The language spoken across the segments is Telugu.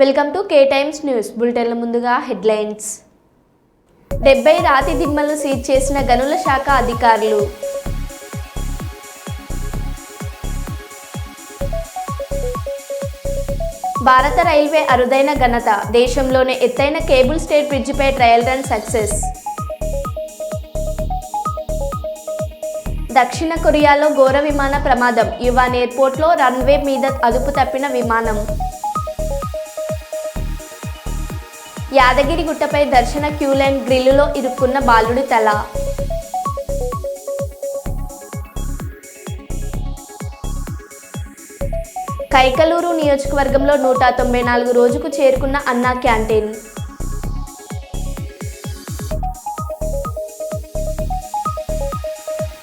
Welcome to K times news బులెటిన్ల ముందుగా హెడ్లైన్స్. 70 రాతి దిమ్మలు సీజ్ చేసిన గనుల శాఖ అధికారులు. భారత రైల్వే అరుదైన ఘనత, దేశంలోనే ఎత్తైన కేబుల్ స్టేట్ బ్రిడ్జిపై ట్రయల్ రన్ సక్సెస్. దక్షిణ కొరియాలో ఘోర విమాన ప్రమాదం, యువాన్ ఎయిర్పోర్ట్లో రన్వే మీద అదుపు తప్పిన విమానం. యాదగిరిగుట్టపై దర్శన క్యూలైన్ గ్రిల్లులో ఇరుక్కున్న బాలుడి తల. కైకలూరు నియోజకవర్గంలో 194 రోజుకు చేరుకున్న అన్నా canteen.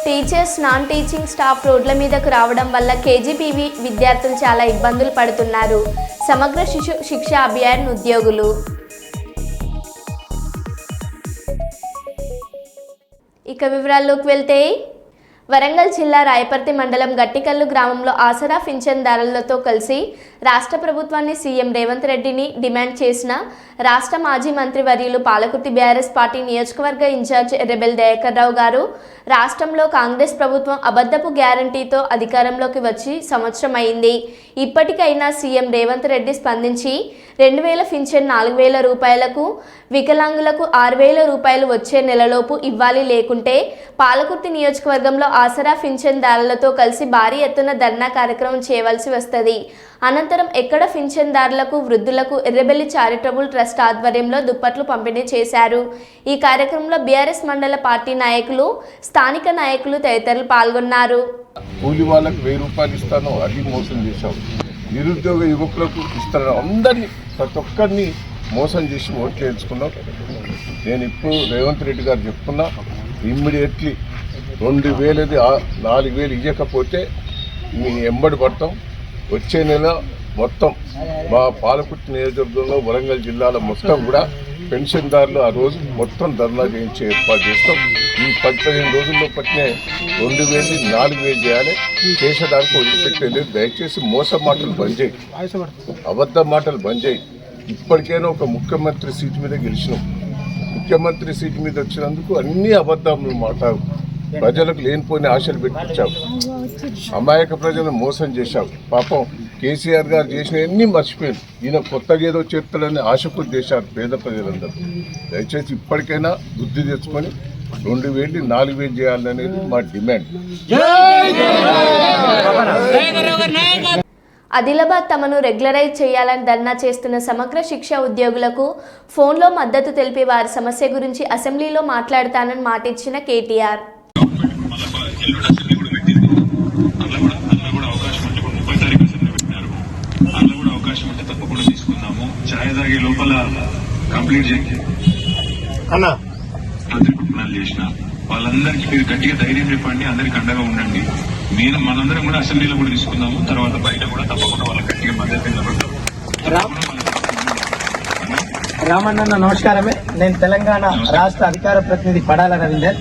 Teachers, non teaching staff రోడ్ల మీదకు రావడం వల్ల కేజీబీవీ విద్యార్థులు చాలా ఇబ్బందులు పడుతున్నారు. సమగ్ర శిశు శిక్ష అభియాన్ ఉద్యోగులు. ఇక వివరాల్లోకి వెళ్తే, వరంగల్ జిల్లా రాయపర్తి మండలం గట్టికల్లు గ్రామంలో ఆసరా పింఛన్దారులతో కలిసి రాష్ట్ర ప్రభుత్వాన్ని సీఎం రేవంత్ రెడ్డిని డిమాండ్ చేసిన రాష్ట్ర మాజీ మంత్రి వర్యులు పాలకుర్తి బీఆర్ఎస్ పార్టీ నియోజకవర్గ ఇన్ఛార్జ్ రెబెల్ దయాకర్ రావు గారు రాష్ట్రంలో కాంగ్రెస్ ప్రభుత్వం అబద్ధపు గ్యారంటీతో అధికారంలోకి వచ్చి సంవత్సరం అయింది. ఇప్పటికైనా సీఎం రేవంత్ రెడ్డి స్పందించి 2000 పింఛన్ 4000 రూపాయలకు, వికలాంగులకు 6000 రూపాయలు వచ్చే నెలలోపు ఇవ్వాలి, లేకుంటే పాలకుర్తి నియోజకవర్గంలో ఆసరా పింఛన్దారులతో కలిసి భారీ ఎత్తున ధర్నా కార్యక్రమం చేయవలసి వస్తుంది. అనంతరం ఎక్కడ పింఛన్దారులకు, వృద్ధులకు ఎర్రబెల్లి చారిటబుల్ ట్రస్ట్ ఆధ్వర్యంలో దుప్పట్లు పంపిణీ చేశారు. ఈ కార్యక్రమంలో బీఆర్ఎస్ మండల పార్టీ నాయకులు, స్థానిక నాయకులు తదితరులు పాల్గొన్నారు. కూలి వాళ్ళకు 1000 రూపాయలు ఇస్తాను, అది మోసం చేశావు. నిరుద్యోగ యువకులకు ఇస్తాను, అందరినీ ప్రతి ఒక్కరిని మోసం చేసి ఓట్లు వేయించుకున్నావు. నేను ఇప్పుడు రేవంత్ రెడ్డి గారు చెప్తున్నా, ఇమ్మీడియట్లీ 2000ది 4000 ఇవ్వకపోతే మీ ఎంబడి పడతాం. వచ్చే నెల మొత్తం మా పాలకుర్తి నియోజకవర్గంలో వరంగల్ జిల్లాలో మొత్తం కూడా పెన్షన్దారులు ఆ రోజు మొత్తం ధర్నా చేయించి ఏర్పాటు చేస్తాం. ఈ 15 రోజుల్లో పట్టినే 2000 4000 చేయాలి. చేసేదానికి వదిలిపెట్టలేదు. దయచేసి మోసం మాటలు బంద్ చేయి, అబద్ధ మాటలు బంద్ చేయి. ఇప్పటికైనా ఒక ముఖ్యమంత్రి సీటు మీద గెలిచినాం. ముఖ్యమంత్రి సీటు మీద వచ్చినందుకు అన్ని అబద్ధాలు మాట్లాడు, ప్రజలకు లేనిపోయిన ఆశలు పెట్టించావు, అమాయక ప్రజలను మోసం చేశావు. పాపం కేసీఆర్ గారు చేసినవన్నీ మర్చిపోయారు. ఈయన కొత్తగా ఏదో చేస్తాడని ఆశకు చేశారు పేద ప్రజలందరూ. దయచేసి ఇప్పటికైనా బుద్ధి తెచ్చుకొని 2000 4000 చేయాలనేది మా డిమాండ్. ఆదిలాబాద్ తమను రెగ్యులరైజ్ చేయాలని ధర్నా చేస్తున్న సమగ్ర శిక్ష ఉద్యోగులకు ఫోన్లో మద్దతు తెలిపి వారి సమస్య గురించి అసెంబ్లీలో మాట్లాడతానని మాటిచ్చిన కేటీఆర్. అవకాశం ఉంటే తప్పకుండా తీసుకుందాము. ఛాయ్ తాగే లోపల కంప్లీట్ చేయండి అన్న. ప్రతిపక్షాలు చేసిన వాళ్ళందరికీ మీరు గట్టిగా ధైర్యం చెప్పండి, అందరికి అండగా ఉండండి. మనందరం కూడా అసెంబ్లీలో కూడా తీసుకుందాము. తర్వాత బయట కూడా తప్పకుండా వాళ్ళకి గట్టిగా మద్దతు నిలబడతాం. రామన్న నమస్కారమే. నేను తెలంగాణ రాష్ట్ర అధికార ప్రతినిధి పడాల రవీందర్.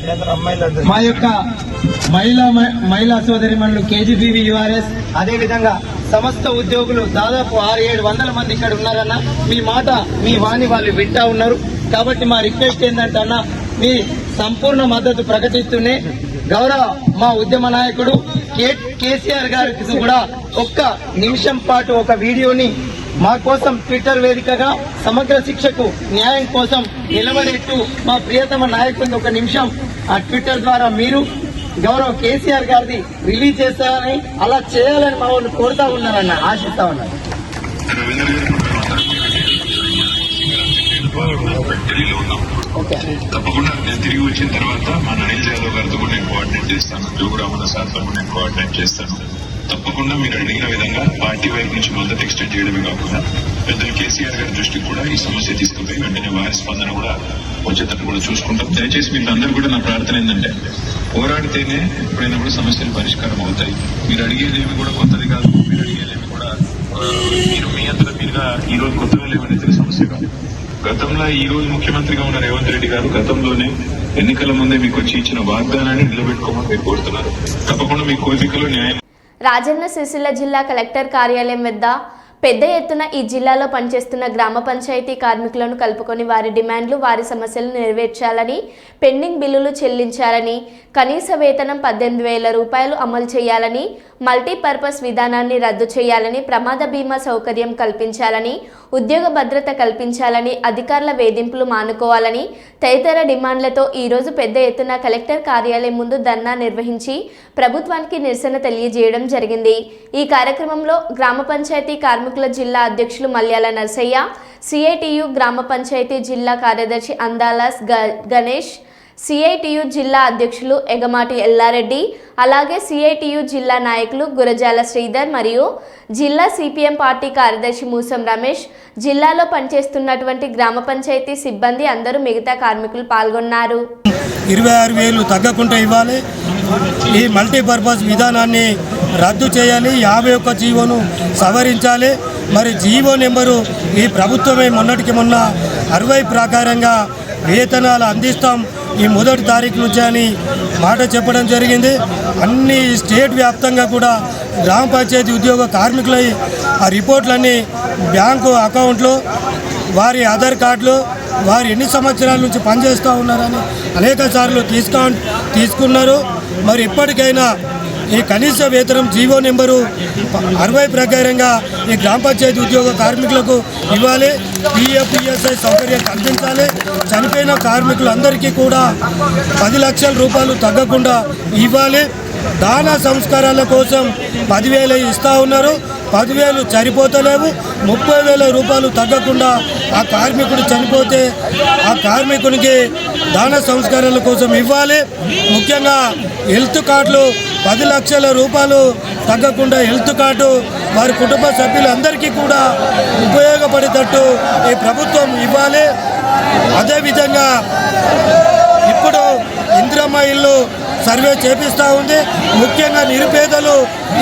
మా యొక్క మహిళా సోదరిమణులు కేజీబీవీ యూఆర్ఎస్, అదేవిధంగా సమస్త ఉద్యోగులు దాదాపు 600-700 మంది ఇక్కడ ఉన్నారన్న. మీ మాట, మీ వాణి వాళ్ళు వింటా ఉన్నారు. కాబట్టి మా రిక్వెస్ట్ ఏంటంటే అన్న, మీ సంపూర్ణ మద్దతు ప్రకటిస్తూనే గౌరవ మా ఉద్యమ నాయకుడు కేసీఆర్ గారికి కూడా ఒక్క నిమిషం పాటు ఒక వీడియోని మా కోసం ట్విట్టర్ వేదికగా సమగ్ర శిక్షకు న్యాయం కోసం నిలబడేట్టు మా ప్రియతమ నాయకుడిని ఒక నిమిషం ఆ ట్విట్టర్ ద్వారా మీరు గౌరవ కేసీఆర్ గారిది రిలీజ్ చేస్తారని, అలా చేయాలని మా వాళ్ళు కోరుతా ఉన్నారన్న, ఆశిస్తా ఉన్నారు. తప్పకుండా నేను తిరిగి వచ్చిన తర్వాత మా నైల్ యాదవ్ గారితో కూడా నేను కోఆర్డినేట్ చేస్తాను, జోగురామన్న సార్తో కూడా నేను కోఆర్డినేట్ చేస్తాను. తప్పకుండా మీరు అడిగిన విధంగా పార్టీ వైపు నుంచి మద్దతు ఎక్స్టెండ్ చేయడమే కాకుండా పెద్దలు కేసీఆర్ గారి దృష్టికి కూడా ఈ సమస్య తీసుకుపోయి వెంటనే వారి స్పందన కూడా వచ్చేటట్టు కూడా చూసుకుంటాం. దయచేసి మీకు అందరూ కూడా నా ప్రార్థన ఏంటంటే, పోరాడితేనే ఎప్పుడైనా కూడా సమస్యలు పరిష్కారం అవుతాయి. మీరు అడిగేదేమి కూడా కొత్తది కాదు, మీరు అడిగేదేమి కూడా మీరు మీ అంతటా మీరుగా ఈ రోజు కొత్తగా లేవనైతే సమస్య కాదు. గతంలో ఈ రోజు ముఖ్యమంత్రిగా ఉన్న రేవంత్ రెడ్డి గారు గతంలోనే ఎన్నికల ముందే మీకు వచ్చి ఇచ్చిన వాగ్దానాన్ని నిలబెట్టుకోమని మీరు కోరుతున్నారు. తప్పకుండా మీ కోరికలో న్యాయం. రాజన్న సిరిసిల్ల జిల్లా కలెక్టర్ కార్యాలయం వద్ద పెద్ద ఎత్తున ఈ జిల్లాలో పనిచేస్తున్న గ్రామ పంచాయతీ కార్మికులను కలుపుకొని వారి డిమాండ్లు, వారి సమస్యలు నెరవేర్చాలని, పెండింగ్ బిల్లులు చెల్లించాలని, కనీస వేతనం 18,000 రూపాయలు అమలు చేయాలని, మల్టీపర్పస్ విధానాన్ని రద్దు చేయాలని, ప్రమాద బీమా సౌకర్యం కల్పించాలని, ఉద్యోగ భద్రత కల్పించాలని, అధికారుల వేధింపులు మానుకోవాలని తదితర డిమాండ్లతో ఈరోజు పెద్ద ఎత్తున కలెక్టర్ కార్యాలయం ముందు ధర్నా నిర్వహించి ప్రభుత్వానికి నిరసన తెలియజేయడం జరిగింది. ఈ కార్యక్రమంలో గ్రామ పంచాయతీ కార్మికుల జిల్లా అధ్యక్షులు మల్యాల నర్సయ్య, సిఐటియు గ్రామ పంచాయతీ జిల్లా కార్యదర్శి అందాలాస్ గణేష్, సిఐటియు జిల్లా అధ్యక్షులు ఎగమాటి ఎల్లారెడ్డి, అలాగే సిఐటియు జిల్లా నాయకులు గురజాల శ్రీధర్ మరియు జిల్లా సిపిఎం పార్టీ కార్యదర్శి మూసం రమేష్, జిల్లాలో పనిచేస్తున్నటువంటి గ్రామ పంచాయతీ సిబ్బంది అందరూ మిగతా కార్మికులు పాల్గొన్నారు. 26,000 తగ్గకుండా ఇవ్వాలి. ఈ మల్టీపర్పస్ విధానాన్ని రద్దు చేయాలి. 51 జీవోను సవరించాలి. మరి జీవో నెంబరు ఈ ప్రభుత్వమే మొన్నటికి మొన్న 60 ప్రకారంగా వేతనాలు అందిస్తాం ఈ 1 తారీఖు నుంచి అని మాట చెప్పడం జరిగింది. అన్ని స్టేట్ వ్యాప్తంగా కూడా గ్రామ పంచాయతీ ఉద్యోగ కార్మికులై ఆ రిపోర్ట్లన్నీ బ్యాంకు అకౌంట్లు, వారి ఆధార్ కార్డులు, వారు ఎన్ని సంవత్సరాల నుంచి పనిచేస్తూ ఉన్నారని అనేక సార్లు తీసుకున్నారు. మరి ఇప్పటికైనా ఈ కనీస వేతనం జీవో నెంబరు 60 ప్రకారంగా ఈ గ్రామ పంచాయతీ ఉద్యోగ కార్మికులకు ఇవ్వాలి. పిఎఫ్, ఈఎస్ఐ సౌకర్యం కల్పించాలి. చనిపోయిన కార్మికులందరికీ కూడా 10 లక్షల రూపాయలు తగ్గకుండా ఇవ్వాలి. దాన సంస్కారాల కోసం 10,000 ఇస్తూ ఉన్నారు. 10,000 సరిపోతలేవు. 30,000 రూపాయలు తగ్గకుండా ఆ కార్మికుడు చనిపోతే ఆ కార్మికునికి దాన సంస్కారాల కోసం ఇవ్వాలి. ముఖ్యంగా హెల్త్ కార్డులు 10 లక్షల రూపాయలు తగ్గకుండా హెల్త్ కార్డు వారి కుటుంబ సభ్యులందరికీ కూడా ఉపయోగపడేటట్టు ఈ ప్రభుత్వం ఇవ్వాలి. అదేవిధంగా ఇప్పుడు ఇందిరమ్మ ఇల్లు సర్వే చేపిస్తూ ఉంది. ముఖ్యంగా నిరుపేదలు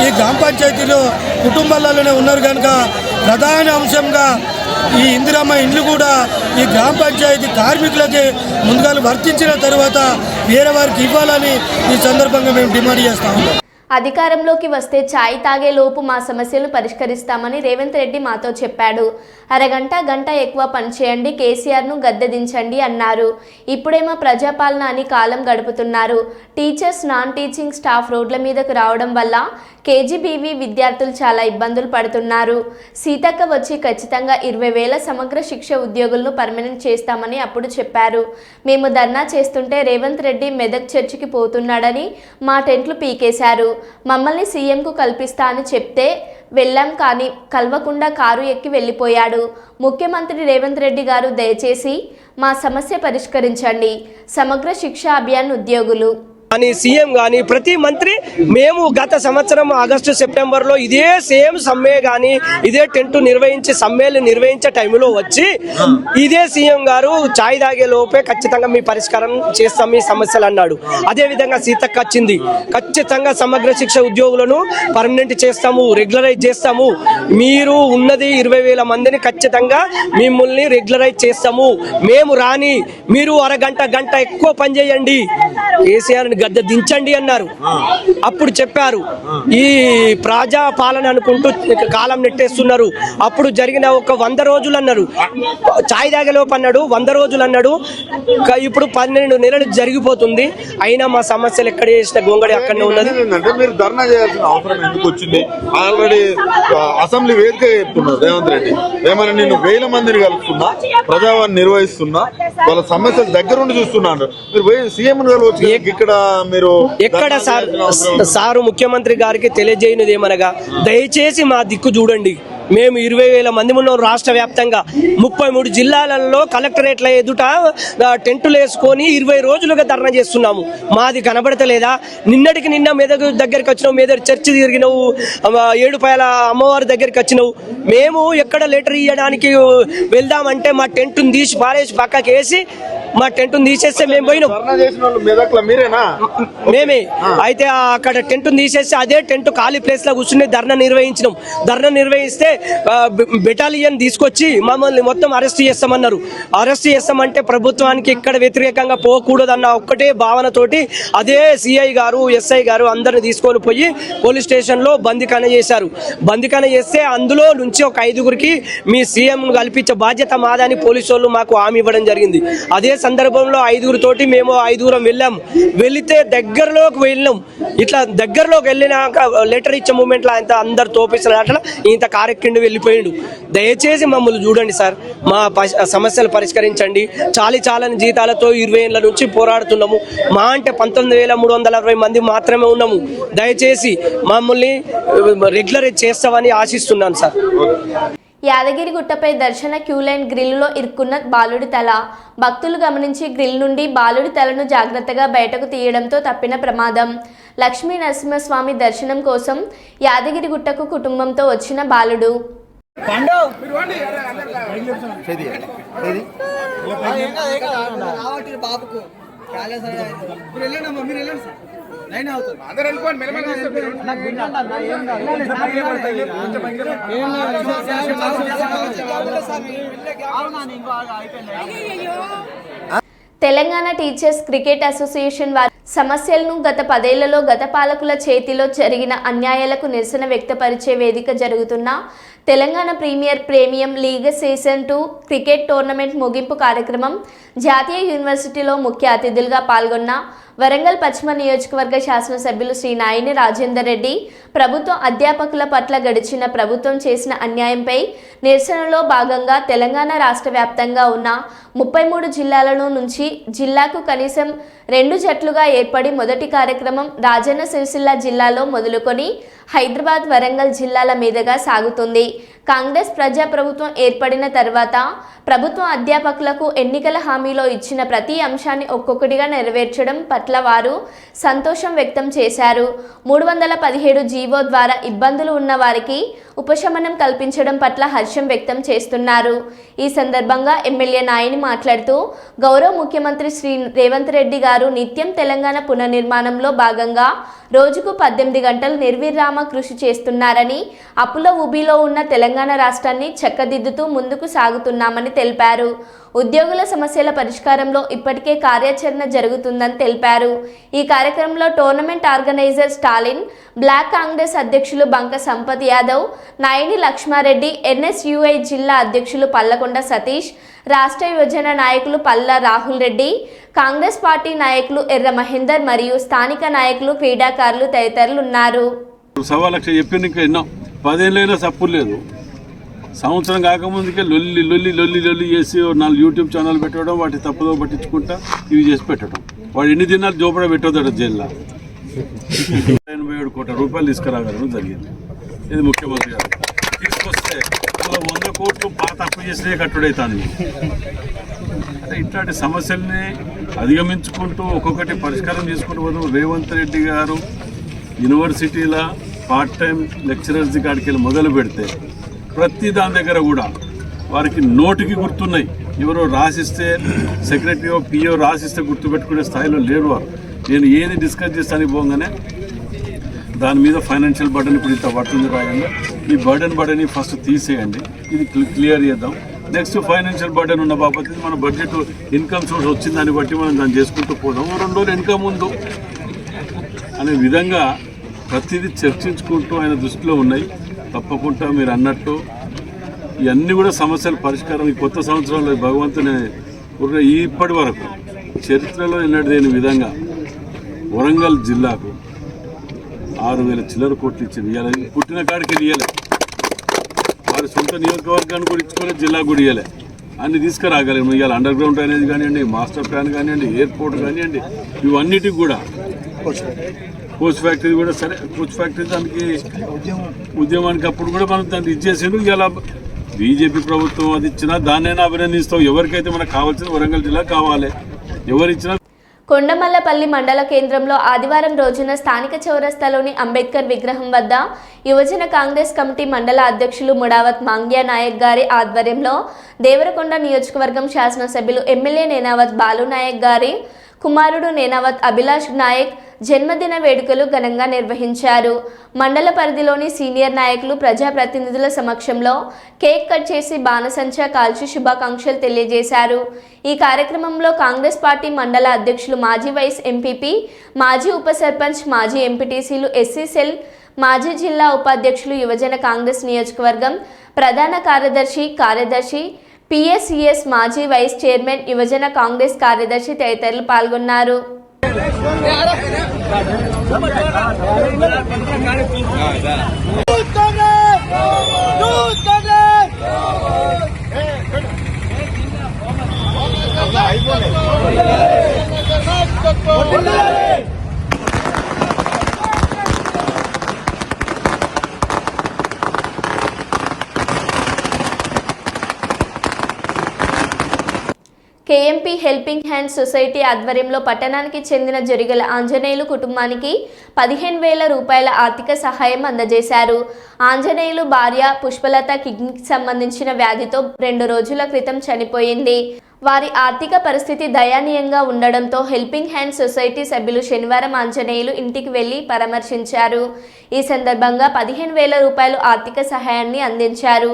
ఈ గ్రామ పంచాయతీలో కుటుంబాలలోనే ఉన్నారు కనుక ప్రధాన అంశంగా ఈ ఇందిరమ్మ ఇండ్లు కూడా ఈ గ్రామ పంచాయతీ కార్మికులకి ముందుగా వర్తించిన తర్వాత వేరే వారికి ఇవ్వాలని ఈ సందర్భంగా మేము డిమాండ్ చేస్తా ఉన్నాం. అధికారంలోకి వస్తే ఛాయ్ తాగే లోపు మా సమస్యలు పరిష్కరిస్తామని రేవంత్ రెడ్డి మాతో చెప్పాడు. గంట ఎక్కువ పనిచేయండి, కేసీఆర్ను గద్దెదించండి అన్నారు. ఇప్పుడేమో ప్రజాపాలన అని కాలం గడుపుతున్నారు. టీచర్స్, నాన్ టీచింగ్ స్టాఫ్ రోడ్ల మీదకు రావడం వల్ల కేజీబీవీ విద్యార్థులు చాలా ఇబ్బందులు పడుతున్నారు. సీతక్క వచ్చి ఖచ్చితంగా 20,000 సమగ్ర శిక్ష ఉద్యోగులను పర్మనెంట్ చేస్తామని అప్పుడు చెప్పారు. మేము ధర్నా చేస్తుంటే రేవంత్ రెడ్డి మెదక్ చర్చికి పోతున్నాడని మా టెంట్లు పీకేశారు. మమ్మల్ని సీఎంకు కల్పిస్తా అని చెప్తే వెళ్ళాం, కానీ కలవకుండా కారు ఎక్కి వెళ్ళిపోయాడు. ముఖ్యమంత్రి రేవంత్ రెడ్డి గారు దయచేసి మా సమస్య పరిష్కరించండి. సమగ్ర శిక్ష అభియాన్ ఉద్యోగులు కానీ సీఎం కానీ ప్రతి మంత్రి మేము గత సంవత్సరం ఆగస్టు సెప్టెంబర్లో ఇదే సేమ్ సమ్మె కానీ ఇదే టెంట్ సమ్మెలు నిర్వహించే టైంలో వచ్చి ఇదే సీఎం గారు ఛాయ్ తాగే లోపే ఖచ్చితంగా మీ పరిష్కారం చేస్తాం మీ సమస్యలు అన్నాడు. అదేవిధంగా సీతక్క వచ్చింది, ఖచ్చితంగా సమగ్ర శిక్ష ఉద్యోగులను పర్మనెంట్ చేస్తాము, రెగ్యులరైజ్ చేస్తాము, మీరు ఉన్నది 20,000 మందిని ఖచ్చితంగా మిమ్మల్ని రెగ్యులరైజ్ చేస్తాము, మేము రాని మీరు గంట ఎక్కువ పని చేయండి, కేసీఆర్ని గద్దె దించండి అన్నారు. అప్పుడు చెప్పారు ఈ ప్రజా పాలన అనుకుంటూ కాలం నెట్టేస్తున్నారు. అప్పుడు జరిగిన ఒక 100 రోజులు అన్నారు, ఛాయ్ తాగేలోపు అన్నాడు, 100 రోజులు అన్నాడు. ఇప్పుడు 12 నెలలు జరిగిపోతుంది. అయినా మా సమస్యలు ఎక్కడ చేసిన గొంగడి అక్కడనే ఉన్నది. మీరు ధర్నా చేయాల్సిన అవసరం ఎందుకు వచ్చింది? ఆల్రెడీ అసెంబ్లీ వేదిక చెప్తున్నారు రేవంత్ రెడ్డి, ఏమైనా నేను 1000 మందిని కలుపుతున్నా, ప్రజావాణి నిర్వహిస్తున్నా, వాళ్ళ సమస్యలు దగ్గరుండి చూస్తున్నాను. మీరు పోయి సీఎం కలవచ్చు. ఇక్కడ మీరు ఎక్కడ సారు ముఖ్యమంత్రి గారికి తెలియజేయనిది ఏమనగా దయచేసి మా దిక్కు చూడండి. మేము 20,000 మంది ఉన్నాం రాష్ట్ర వ్యాప్తంగా 33 జిల్లాలలో కలెక్టరేట్ల ఎదుట టెంటులు వేసుకొని 20 రోజులుగా ధర్నా చేస్తున్నాము. మాది కనబడతలేదా? నిన్నటికి నిన్న మెదక్ దగ్గరికి వచ్చినావు, మెదక్ చర్చి తిరిగినావు, ఏడుపాయల అమ్మవారి దగ్గరికి వచ్చినావు. మేము ఎక్కడ లెటర్ ఇవ్వడానికి వెళ్దామంటే మా టెంటును తీసి పారేసి పక్కకి వేసి మా టెంట్ను తీసేస్తే మేము పోయినాం. ధర్నా చేసిన వాళ్ళు మెదక్లో మీరేనా? మేమే అయితే అక్కడ టెంట్ తీసేసి అదే టెంట్ ఖాళీ ప్లేస్ లో కూర్చుని ధర్నా నిర్వహించినాం. ధర్నా నిర్వహిస్తే బెటాలియన్ తీసుకొచ్చి మమ్మల్ని మొత్తం అరెస్ట్ చేస్తామన్నారు. అరెస్ట్ చేస్తామంటే ప్రభుత్వానికి ఇక్కడ వ్యతిరేకంగా పోకూడదన్న ఒక్కటే భావనతోటి అదే సిఐ గారు ఎస్ఐ గారు అందరిని తీసుకొని పోయి పోలీస్ స్టేషన్ లో బందిఖాన చేశారు. బందిఖాన చేస్తే అందులో నుంచి ఒక 5గురికి మీ సీఎం కల్పించే బాధ్యత మాదని పోలీసు వాళ్ళు మాకు హామీ ఇవ్వడం జరిగింది. అదే సందర్భంలో 5గురితోటి మేము 5గురం వెళ్ళాము. వెళితే దగ్గరలోకి వెళ్ళాం. ఇట్లా దగ్గరలోకి వెళ్ళినాక లెటర్ ఇచ్చే మూమెంట్ లో అంత అందరు తోపిస్తున్నారు. అట్లా ఇంత కారెక్కిండి వెళ్ళిపోయిండు. దయచేసి మమ్మల్ని చూడండి సార్, మా సమస్యలు పరిష్కరించండి. చాలని జీతాలతో 20 ఏళ్ల నుంచి పోరాడుతున్నాము. మా అంటే 19,360 మంది మాత్రమే ఉన్నాము. దయచేసి మమ్మల్ని రెగ్యులర్ చేస్తామని ఆశిస్తున్నాను సార్. యాదగిరిగుట్టపై దర్శన క్యూలైన్ గ్రిల్లులో ఇరుక్కున్న బాలుడి తల. భక్తులు గమనించి గ్రిల్ నుండి బాలుడి తలను జాగ్రత్తగా బయటకు తీయడంతో తప్పిన ప్రమాదం. లక్ష్మీ నరసింహస్వామి దర్శనం కోసం యాదగిరిగుట్టకు కుటుంబంతో వచ్చిన బాలుడు. తెలంగాణ టీచర్స్ క్రికెట్ అసోసియేషన్ వారి సమస్యలను గత 10 ఏళ్లలో గత పాలకుల చేతిలో జరిగిన అన్యాయాలకు నిరసన వ్యక్తపరిచే వేదిక జరుగుతున్న Telangana premium league season 2 cricket tournament ముగింపు కార్యక్రమం జాతీయ యూనివర్సిటీలో ముఖ్య అతిథులుగా పాల్గొన్న వరంగల్ పశ్చిమ నియోజకవర్గ శాసనసభ్యులు శ్రీ నాయిని రాజేందర్ రెడ్డి ప్రభుత్వ అధ్యాపకుల పట్ల గడిచిన ప్రభుత్వం చేసిన అన్యాయంపై నిరసనలో భాగంగా తెలంగాణ రాష్ట్ర వ్యాప్తంగా ఉన్న 33 జిల్లాలలో నుంచి జిల్లాకు కనీసం 2 జట్లుగా ఏర్పడి మొదటి కార్యక్రమం రాజన్న సిరిసిల్ల జిల్లాలో మొదలుకొని హైదరాబాద్ వరంగల్ జిల్లాల మీదుగా సాగుతుంది. కాంగ్రెస్ ప్రజాప్రభుత్వం ఏర్పడిన తర్వాత ప్రభుత్వ అధ్యాపకులకు ఎన్నికల హామీలో ఇచ్చిన ప్రతి అంశాన్ని ఒక్కొక్కటిగా నెరవేర్చడం పట్ల వారు సంతోషం వ్యక్తం చేశారు. 317 జీవో ద్వారా ఇబ్బందులు ఉన్న వారికి ఉపశమనం కల్పించడం పట్ల హర్షం వ్యక్తం చేస్తున్నారు. ఈ సందర్భంగా ఎమ్మెల్యే నాయిని మాట్లాడుతూ గౌరవ ముఖ్యమంత్రి శ్రీ రేవంత్ రెడ్డి గారు నిత్యం తెలంగాణ పునర్నిర్మాణంలో భాగంగా రోజుకు 18 గంటలు నిర్విరామ కృషి చేస్తున్నారని, అప్పుల ఊబిలో ఉన్న తెలంగాణ రాష్ట్రాన్ని చక్కదిద్దుతూ ముందుకు సాగుతున్నామని తెలిపారు. ఉద్యోగుల సమస్యల పరిష్కారంలో ఇప్పటికే కార్యాచరణ జరుగుతుందని తెలిపారు. ఈ కార్యక్రమంలో tournament organiser Stalin, block Congress అధ్యక్షులు బంక సంపత్ యాదవ్, నాయిని లక్ష్మారెడ్డి, ఎన్ఎస్యుఐ జిల్లా అధ్యక్షులు పల్లకొండ సతీష్, రాష్ట్ర యువజన నాయకులు పల్లా రాహుల్ రెడ్డి, కాంగ్రెస్ పార్టీ నాయకులు ఎర్ర మహేందర్ మరియు స్థానిక నాయకులు, క్రీడాకారులు తదితరులు ఉన్నారు. 1,00,000 చెప్పిన ఇంకా ఎన్నో 10 ఏళ్ళైనా సప్పులు లేదు. సంవత్సరం కాకముందుకే లొల్లి చేసి 4 యూట్యూబ్ ఛానల్ పెట్టడం, వాటి తప్పుదో పట్టించుకుంటా ఇవి చేసి పెట్టడం. వాడు ఎన్ని దినాలు జోపడ పెట్టొద్దాడు జైల్లో. 87 కోట్ల రూపాయలు తీసుకురాగలను జరిగింది. ఇది ముఖ్యమంత్రి గారు తీసుకొస్తే 100 కోట్లు పాత అప్పు చేసినే కట్టుడైతాను. అంటే ఇట్లాంటి సమస్యల్ని అధిగమించుకుంటూ ఒక్కొక్కటి పరిష్కారం చేసుకుంటూ పోతాం. రేవంత్ రెడ్డి గారు యూనివర్సిటీల పార్ట్ టైం లెక్చరర్స్ కాడికి వెళ్ళి మొదలు పెడితే ప్రతి దాని దగ్గర కూడా వారికి నోటికి గుర్తున్నాయి. ఎవరో రాసిస్తే సెక్రటరీ పిఓ రాసిస్తే గుర్తుపెట్టుకునే స్థాయిలో లేరు వారు. నేను ఏది డిస్కస్ చేస్తాను పోగానే దాని మీద ఫైనాన్షియల్ బర్డెన్ ఇప్పుడు ఇంత పడుతుంది రాయండి, ఈ బర్డెన్ ఫస్ట్ తీసేయండి, ఇది క్లియర్ చేద్దాం. నెక్స్ట్ ఫైనాన్షియల్ బర్డెన్ ఉన్న బాబతి మన బడ్జెట్ ఇన్కమ్ సోర్స్ వచ్చింది, దాన్ని బట్టి మనం దాన్ని చేసుకుంటూ పోదాం. 2 రోజులు ఇన్కమ్ ఉంది అనే విధంగా ప్రతిదీ చర్చించుకుంటూ ఆయన దృష్టిలో ఉన్నాయి. తప్పకుండా మీరు అన్నట్టు ఇవన్నీ కూడా సమస్యల పరిష్కారం ఈ కొత్త సంవత్సరంలో భగవంతుని ఇప్పటి వరకు చరిత్రలో ఎన్నడూ లేని విధంగా వరంగల్ జిల్లాకు 6,000 చిల్లర కోట్లు ఇచ్చింది. ఇవాళ పుట్టిన కాడికి ఇవ్వలే, వారి సొంత నియోజకవర్గాన్ని కూడా ఇచ్చుకోలేదు, జిల్లా కూడా ఇవ్వలే. అన్ని తీసుకురాగలేము. ఇవాళ అండర్ గ్రౌండ్ డ్రైనేజ్ కానివ్వండి, మాస్టర్ ప్లాన్ కానివ్వండి, ఎయిర్పోర్ట్ కానివ్వండి, ఇవన్నిటికి కూడా కోచ్ ఫ్యాక్టరీ కూడా సరే, కోచ్ ఫ్యాక్టరీ దానికి ఉద్యమానికి అప్పుడు కూడా మనం దాన్ని ఇచ్చేసాడు. ఇలా బీజేపీ ప్రభుత్వం అది ఇచ్చినా దాన్నైనా అభినందిస్తాం. ఎవరికైతే మనకు కావాల్సిన వరంగల్ జిల్లా కావాలి, ఎవరిచ్చినా. కొండమల్లపల్లి మండల కేంద్రంలో ఆదివారం రోజున స్థానిక చౌరస్తాలోని అంబేద్కర్ విగ్రహం వద్ద యువజన కాంగ్రెస్ కమిటీ మండల అధ్యక్షులు ముడావత్ మాంగ్యా నాయక్ గారి ఆధ్వర్యంలో దేవరకొండ నియోజకవర్గం శాసనసభ్యులు ఎమ్మెల్యే నేనావత్ బాలు నాయక్ గారి కుమారుడు నేనావత్ అభిలాష్ నాయక్ జన్మదిన వేడుకలు ఘనంగా నిర్వహించారు. మండల పరిధిలోని సీనియర్ నాయకులు ప్రజాప్రతినిధుల సమక్షంలో కేక్ కట్ చేసి బాణసంచా కాల్చి శుభాకాంక్షలు తెలియజేశారు. ఈ కార్యక్రమంలో కాంగ్రెస్ పార్టీ మండల అధ్యక్షులు మాజీ వైస్ ఎంపీపీ, మాజీ ఉప సర్పంచ్, మాజీ ఎంపీటీసీలు, ఎస్సీ సెల్, మాజీ జిల్లా ఉపాధ్యక్షులు, యువజన కాంగ్రెస్ నియోజకవర్గం ప్రధాన కార్యదర్శి, పిఎస్సిఎస్ మాజీ వైస్ చైర్మన్, యువజన కాంగ్రెస్ కార్యదర్శి తదితరులు పాల్గొన్నారు. కేఎంపీ హెల్పింగ్ హ్యాండ్స్ సొసైటీ ఆధ్వర్యంలో పట్టణానికి చెందిన జొరిగల ఆంజనేయులు కుటుంబానికి 15,000 రూపాయల ఆర్థిక సహాయం అందజేశారు. ఆంజనేయులు భార్య పుష్పలత కిడ్నీకి సంబంధించిన వ్యాధితో 2 రోజుల క్రితం చనిపోయింది. వారి ఆర్థిక పరిస్థితి దయనీయంగా ఉండడంతో హెల్పింగ్ హ్యాండ్స్ సొసైటీ సభ్యులు శనివారం ఆంజనేయులు ఇంటికి వెళ్లి పరామర్శించారు. ఈ సందర్భంగా 15,000 రూపాయలు ఆర్థిక సహాయాన్ని అందించారు.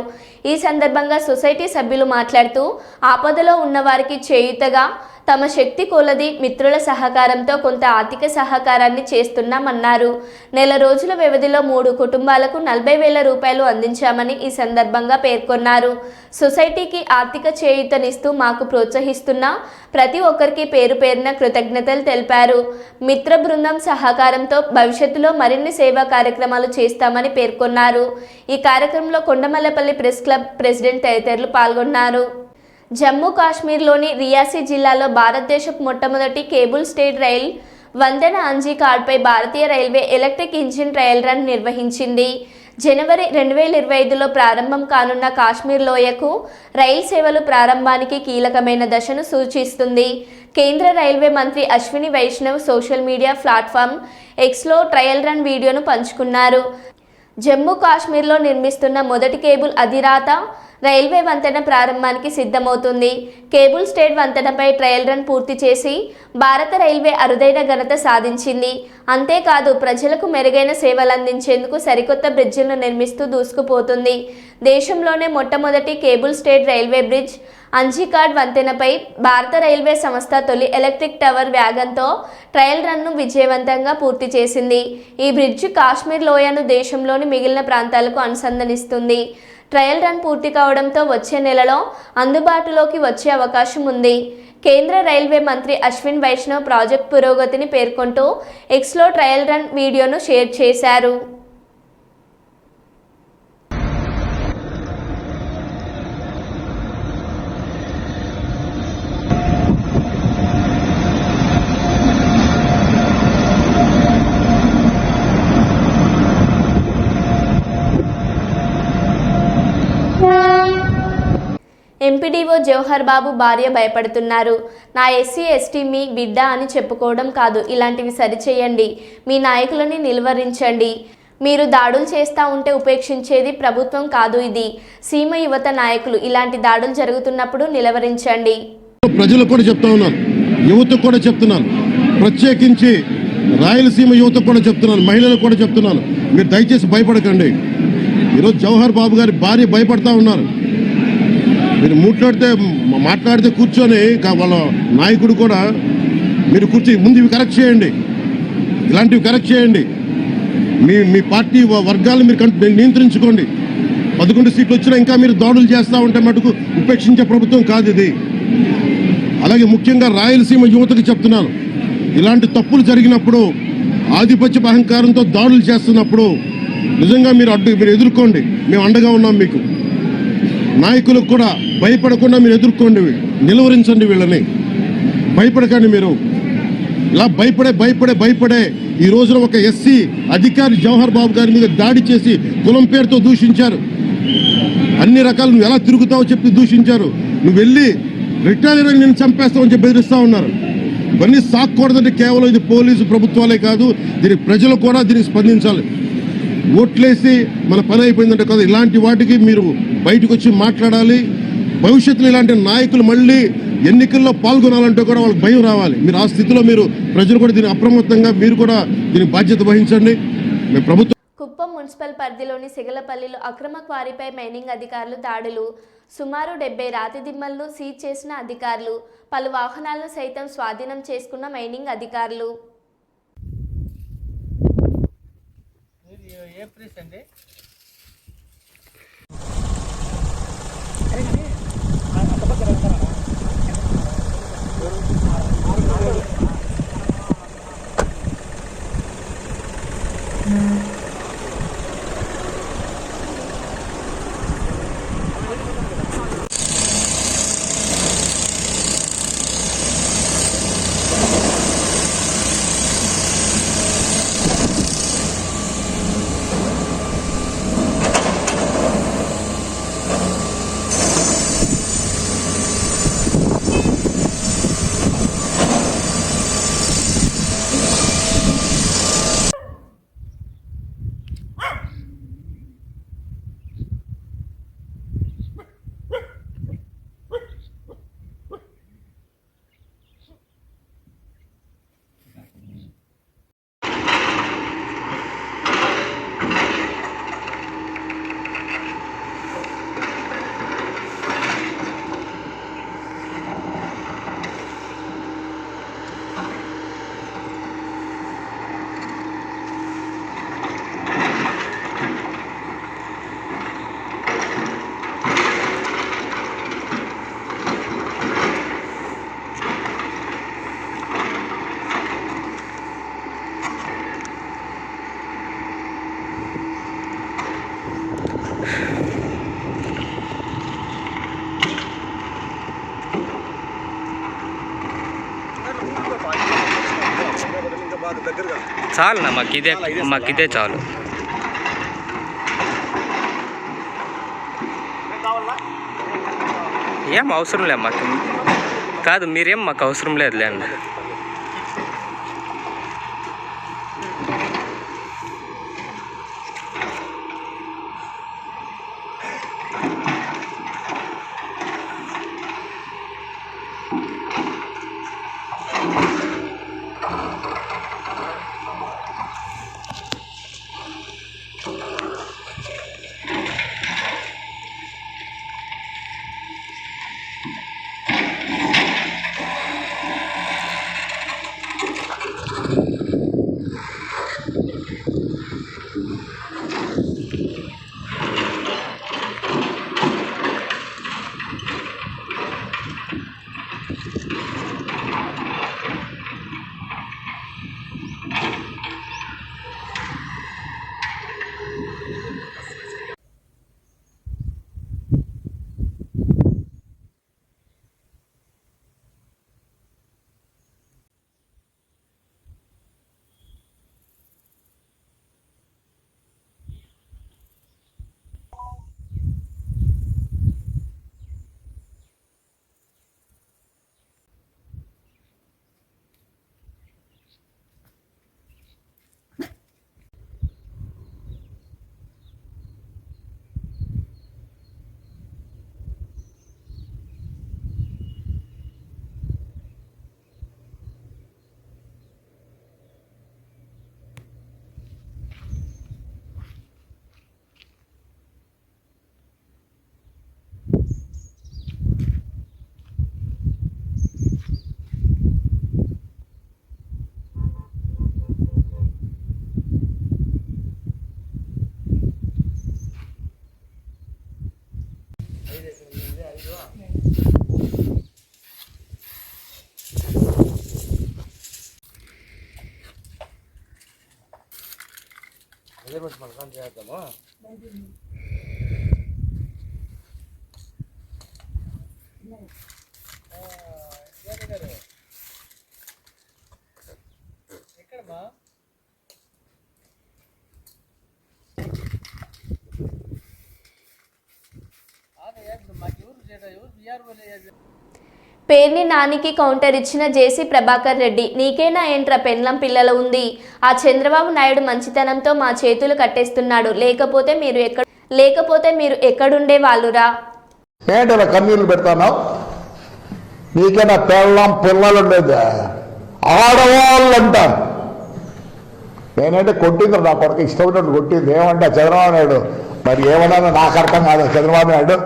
ఈ సందర్భంగా సొసైటీ సభ్యులు మాట్లాడుతూ ఆపదలో ఉన్న వారికి చేయూతగా తమ శక్తి కొలది మిత్రుల సహకారంతో కొంత ఆర్థిక సహకారాన్ని చేస్తున్నామన్నారు. నెల రోజుల వ్యవధిలో 3 కుటుంబాలకు 40,000 రూపాయలు అందించామని ఈ సందర్భంగా పేర్కొన్నారు. సొసైటీకి ఆర్థిక చేయూతనిస్తూ మాకు ప్రోత్సహిస్తున్న ప్రతి ఒక్కరికి పేరు పేరున కృతజ్ఞతలు తెలిపారు. మిత్ర బృందం సహకారంతో భవిష్యత్తులో మరిన్ని సేవా కార్యక్రమాలు చేస్తామని పేర్కొన్నారు. ఈ కార్యక్రమంలో కొండమల్లపల్లి ప్రెస్ క్లబ్ ప్రెసిడెంట్ తదితరులు పాల్గొన్నారు. జమ్మూ కాశ్మీర్లోని రియాసీ జిల్లాలో భారతదేశపు మొట్టమొదటి కేబుల్ స్టేట్ రైల్ వందెన అంజీ కార్డ్పై భారతీయ railway electric engine trial run నిర్వహించింది. జనవరి 2025లో ప్రారంభం కానున్న కాశ్మీర్ లోయకు రైలు సేవలు ప్రారంభానికి కీలకమైన దశను సూచిస్తుంది. కేంద్ర రైల్వే మంత్రి Ashwini Vaishnaw social media platform ఎక్స్లో ట్రయల్ రన్ వీడియోను పంచుకున్నారు. జమ్మూ కాశ్మీర్లో నిర్మిస్తున్న మొదటి కేబుల్ అధిరాత రైల్వే వంతెన ప్రారంభానికి సిద్ధమవుతుంది. కేబుల్ స్టేట్ వంతెనపై ట్రయల్ రన్ పూర్తి చేసి భారత రైల్వే అరుదైన ఘనత సాధించింది. అంతేకాదు ప్రజలకు మెరుగైన సేవలు అందించేందుకు సరికొత్త బ్రిడ్జిలను నిర్మిస్తూ దూసుకుపోతుంది. దేశంలోనే మొట్టమొదటి కేబుల్ స్టేట్ రైల్వే బ్రిడ్జ్ అంజీకాడ్ వంతెనపై భారత రైల్వే సంస్థ తొలి ఎలక్ట్రిక్ టవర్ వ్యాగన్తో ట్రయల్ రన్ను విజయవంతంగా పూర్తి చేసింది. ఈ బ్రిడ్జ్ కాశ్మీర్ లోయను దేశంలోని మిగిలిన ప్రాంతాలకు అనుసంధానిస్తుంది. ట్రయల్ రన్ పూర్తి కావడంతో వచ్చే నెలలో అందుబాటులోకి వచ్చే అవకాశం ఉంది. కేంద్ర రైల్వే మంత్రి అశ్విన్ వైష్ణవ్ ప్రాజెక్ట్ పురోగతిని పేర్కొంటూ ఎక్స్లో ట్రయల్ రన్ వీడియోను షేర్ చేశారు. ఎంపీడీఓ జవహర్ బాబు భార్య భయపడుతున్నారు. నా ఎస్సీ ఎస్టీ మీ బిడ్డ అని చెప్పుకోవడం కాదు, ఇలాంటివి సరిచేయండి. మీ నాయకులని నిలువరించండి. మీరు దాడులు చేస్తూ ఉంటే ఉపేక్షించేది ప్రభుత్వం కాదు, ఇది సీమ యువత నాయకులు. ఇలాంటి దాడులు జరుగుతున్నప్పుడు నిలువరించండి. ప్రజలకు కూడా చెప్తా ఉన్నాను, యువతకు కూడా చెప్తున్నాను, ప్రత్యేకించి రాయలసీమ యువతకు కూడా చెప్తున్నాను, మహిళలకు కూడా చెప్తున్నాను, మీరు దయచేసి భయపడకండి. ఈరోజు జవహర్ బాబు గారి భార్య భయపడతా ఉన్నారు. మీరు మాట్లాడితే కూర్చొని వాళ్ళ నాయకుడు కూడా మీరు ముందు ఇవి కరెక్ట్ చేయండి, ఇలాంటివి కరెక్ట్ చేయండి. మీ పార్టీ వర్గాలను మీరు నియంత్రించుకోండి. 11 సీట్లు వచ్చినా ఇంకా మీరు దాడులు చేస్తూ ఉంటే మటుకు ఉపేక్షించే ప్రభుత్వం కాదు ఇది. అలాగే ముఖ్యంగా రాయలసీమ యువతకు చెప్తున్నాను, ఇలాంటి తప్పులు జరిగినప్పుడు ఆధిపత్య అహంకారంతో దాడులు చేస్తున్నప్పుడు నిజంగా మీరు ఎదుర్కోండి, మేము అండగా ఉన్నాం మీకు. నాయకులకు కూడా భయపడకుండా మీరు ఎదుర్కోండి, నిలువరించండి, వీళ్ళని భయపడకండి. మీరు ఇలా భయపడే ఈ రోజున ఒక ఎస్సీ అధికారి జవహర్ బాబు గారి మీద దాడి చేసి కులం పేరుతో దూషించారు. అన్ని రకాలు నువ్వు ఎలా తిరుగుతావో చెప్పి దూషించారు. నువ్వు వెళ్ళి రిటైర్ అని నేను చంపేస్తావని చెప్పి బెదిరిస్తా ఉన్నారు. ఇవన్నీ సాక్కూడదంటే కేవలం ఇది పోలీసు ప్రభుత్వాలే కాదు, దీనికి ప్రజలు కూడా దీనికి స్పందించాలి. ఓట్లేసి మన పని అయిపోయిందంటే కదా, ఇలాంటి వాటికి మీరు బయటకు వచ్చి మాట్లాడాలి. భవిష్యత్తులో ఇలాంటి నాయకులు మళ్ళీ ఎన్నికల్లో పాల్గొనాలంటే కూడా వాళ్ళకి భయం రావాలి. మీరు ఆ స్థితిలో మీరు ప్రజలు కూడా దీన్ని అప్రమత్తంగా మీరు కూడా దీనికి బాధ్యత వహించండి. మేము ప్రభుత్వం కుప్పం మున్సిపల్ పరిధిలోని సిగలపల్లిలో అక్రమ క్వారీపై మైనింగ్ అధికారులు దాడులు. సుమారు 70 రాతి దిమ్మలను సీజ్ చేసిన అధికారులు. పలు వాహనాలను సైతం స్వాధీనం చేసుకున్న మైనింగ్ అధికారులు. చాలు మాకిదే చాలు. ఏం అవసరం లేదు మాకు. కాదు మీరేం మాకు అవసరం లేదులే అన్న. పేర్ని నానికి కౌంటర్ ఇచ్చిన జేసీ ప్రభాకర్ రెడ్డి. నీకేనా ఏంట్రా పెండ్లం పిల్లల ఉంది, ఆ చంద్రబాబు నాయుడు మంచితనంతో మా చేతులు కట్టేస్తున్నాడు, లేకపోతే మీరు ఎక్కడుండే వాళ్ళురా. ఏంటి కన్నీళ్ళు పెడతాను? నీకేనా పెళ్ళం పిల్లలు ఉండేది? ఆడవాళ్ళు అంటాను. నేనంటే కొట్టింది నా కొడుకు ఇష్టం ఉన్నట్టు కొట్టింది. ఏమంటే చంద్రబాబు నాయుడు మరి ఏమన్నా నాకు అర్థం కాదు. చంద్రబాబు నాయుడు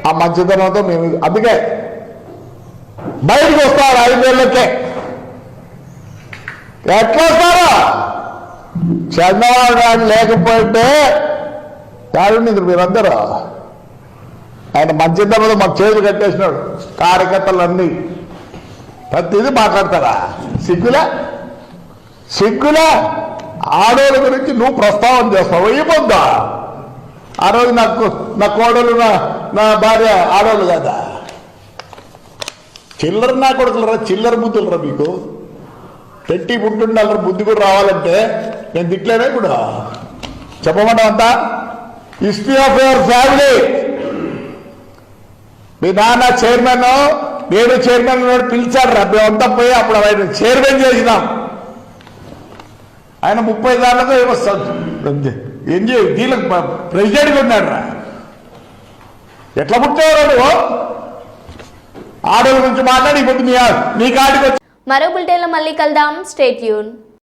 ఆ మంచితనంతో మేము అందుకే బయటకు వస్తారు 5 ఏళ్ళకే. ఎట్లా వస్తారా? చంద్రబాబు నాయుడు లేకపోతే దాడుంది మీరందరూ. ఆయన మంచితనంతో మాకు చేతులు కట్టేసినాడు. కార్యకర్తలన్నీ ప్రతిదీ మాట్లాడతారా? సిగ్గులా ఆడోళ్ళ గురించి నువ్వు ప్రస్తావన చేస్తావు. ఇవ్వద్దా? ఆ రోజు నా కోడలు నా భార్య ఆడోళ్ళు కదా. చిల్లర నా కొడుకులరా, చిల్లర బుద్ధులరా మీకు. పెట్టి పుట్టుండాలరా, బుద్ధి కూడా రావాలంటే నేను తిట్లేనే కూడా చెప్పమంటావంతా. History of your family. మీ నాన్న చైర్మన్, నేను చైర్మన్ పిలిచాడు రా. మేమంతా పోయి అప్పుడు ఆయన చైర్మన్ చేసినాం. ఆయన 30 దాంట్లో దీనికి ప్రెసిడెంట్గా ఉన్నాడు రా. ఎట్లా పుట్టావు నువ్వు? ఆడోళ్ళ గురించి మాట్లాడి ఇప్పుడు నీ కాడికి వచ్చి మరో బులెటిన్లో మళ్ళీ కలుద్దాం. Stay tune.